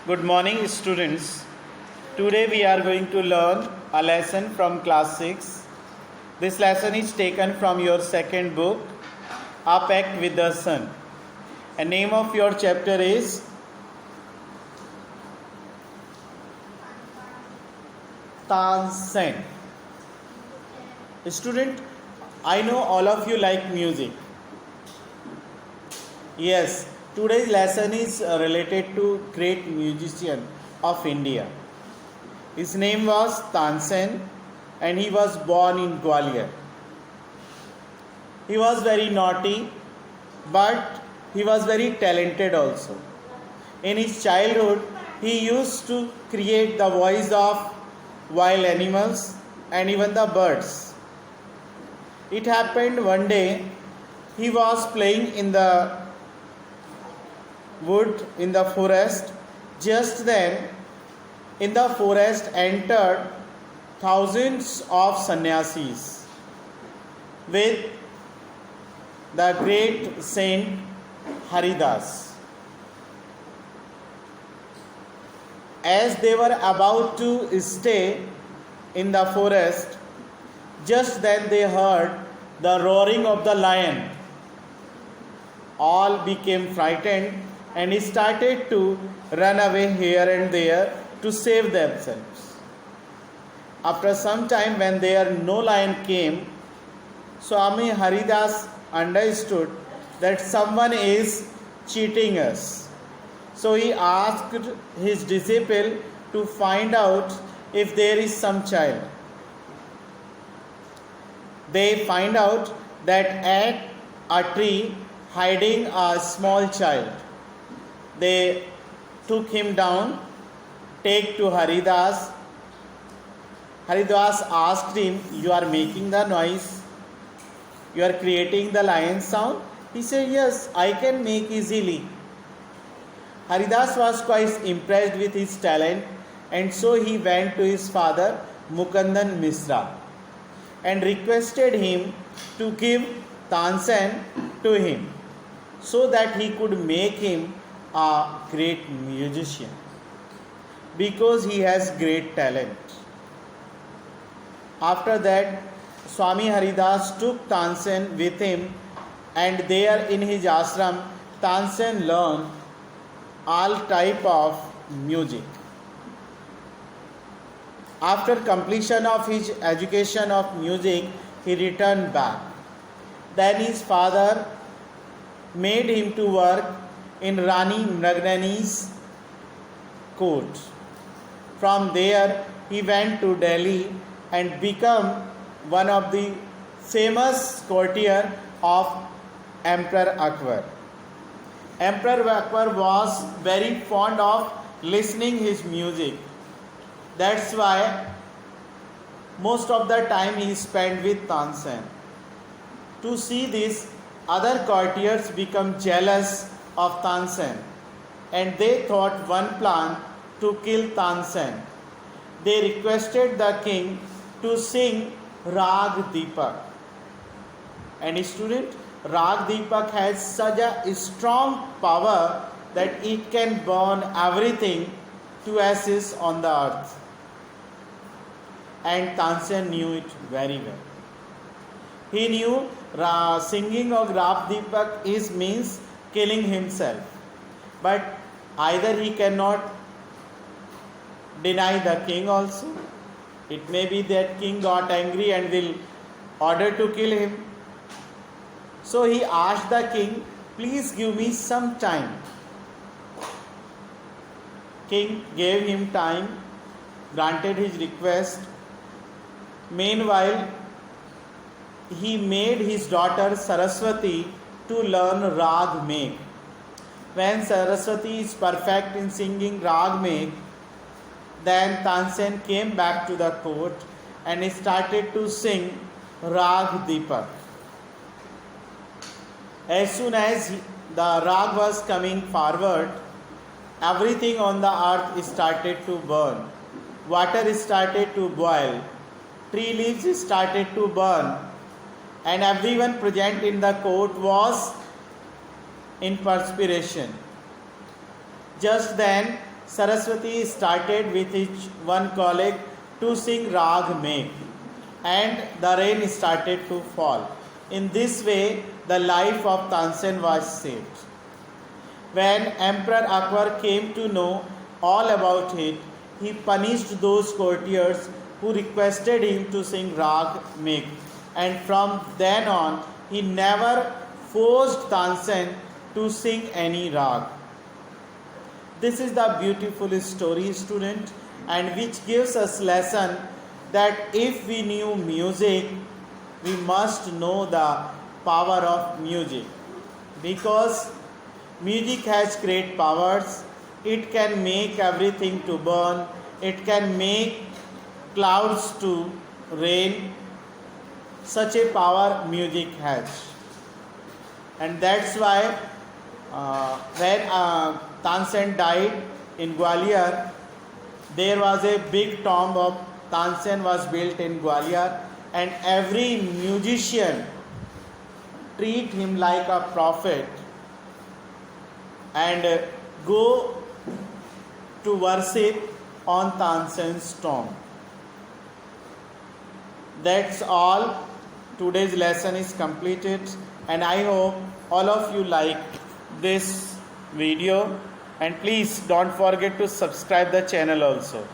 Good morning, students. Today we are going to learn a lesson from class 6. This lesson is taken from your second book, A Pact with the Sun. The name of your chapter is Tansen. Student, I know all of you like music. Yes, today's lesson is related to great musician of India. His name was Tansen and he was born in Gwalior. He was very naughty, but he was very talented also. In his childhood, he used to create the voice of wild animals and even the birds. It happened one day, he was playing in the wood in the forest. Just then, in the forest entered thousands of sannyasis with the great saint Haridas. As they were about to stay in the forest, just then they heard the roaring of the lion. All became frightened and started to run away here and there to save themselves. After some time, when there no lion came, Swami Haridas understood that someone is cheating us. So he asked his disciple to find out if there is some child. They find out that at a tree hiding a small child. They took him down, take to Haridas. Haridas asked him, "You are making the noise? You are creating the lion sound?" He said, "Yes, I can make easily." Haridas was quite impressed with his talent, and so he went to his father, Mukundan Misra, and requested him to give Tansen to him so that he could make him a great musician because he has great talent. After that, Swami Haridas took Tansen with him, and there in his ashram, Tansen learned all type of music. After completion of his education of music, he returned back. Then his father made him to work in Rani Mragdani's court. From there, he went to Delhi and became one of the famous courtier of Emperor Akbar. Emperor Akbar was very fond of listening his music. That's why most of the time he spent with Tansen. To see this, other courtiers become jealous of Tansen, and they thought one plan to kill Tansen. They requested the king to sing Rag Deepak. And student, Rag Deepak has such a strong power that it can burn everything to ashes on the earth. And Tansen knew it very well. He knew singing of Rag Deepak means killing himself. But either he cannot deny the king also. It may be that king got angry and will order to kill him. So he asked the king, "Please give me some time." King gave him time, granted his request. Meanwhile, he made his daughter Saraswati to learn Rag Megh. When Saraswati is perfect in singing Rag Megh, then Tansen came back to the court and started to sing Rag Deepak. As soon as the rag was coming forward, everything on the earth started to burn. Water started to boil. Tree leaves started to burn. And everyone present in the court was in perspiration. Just then, Saraswati started with his one colleague to sing Rag Megh, and the rain started to fall. In this way, the life of Tansen was saved. When Emperor Akbar came to know all about it, he punished those courtiers who requested him to sing Rag Megh, and from then on, he never forced Tansen to sing any rag. This is the beautiful story, student, and which gives us lesson that if we knew music, we must know the power of music, because music has great powers. It can make everything to burn. It can make clouds to rain. Such a power music has. And that's why when Tansen died in Gwalior, there was a big tomb of Tansen was built in Gwalior, and every musician treat him like a prophet and go to worship on Tansen's tomb. That's all. Today's lesson is completed, and I hope all of you like this video, and please don't forget to subscribe the channel also.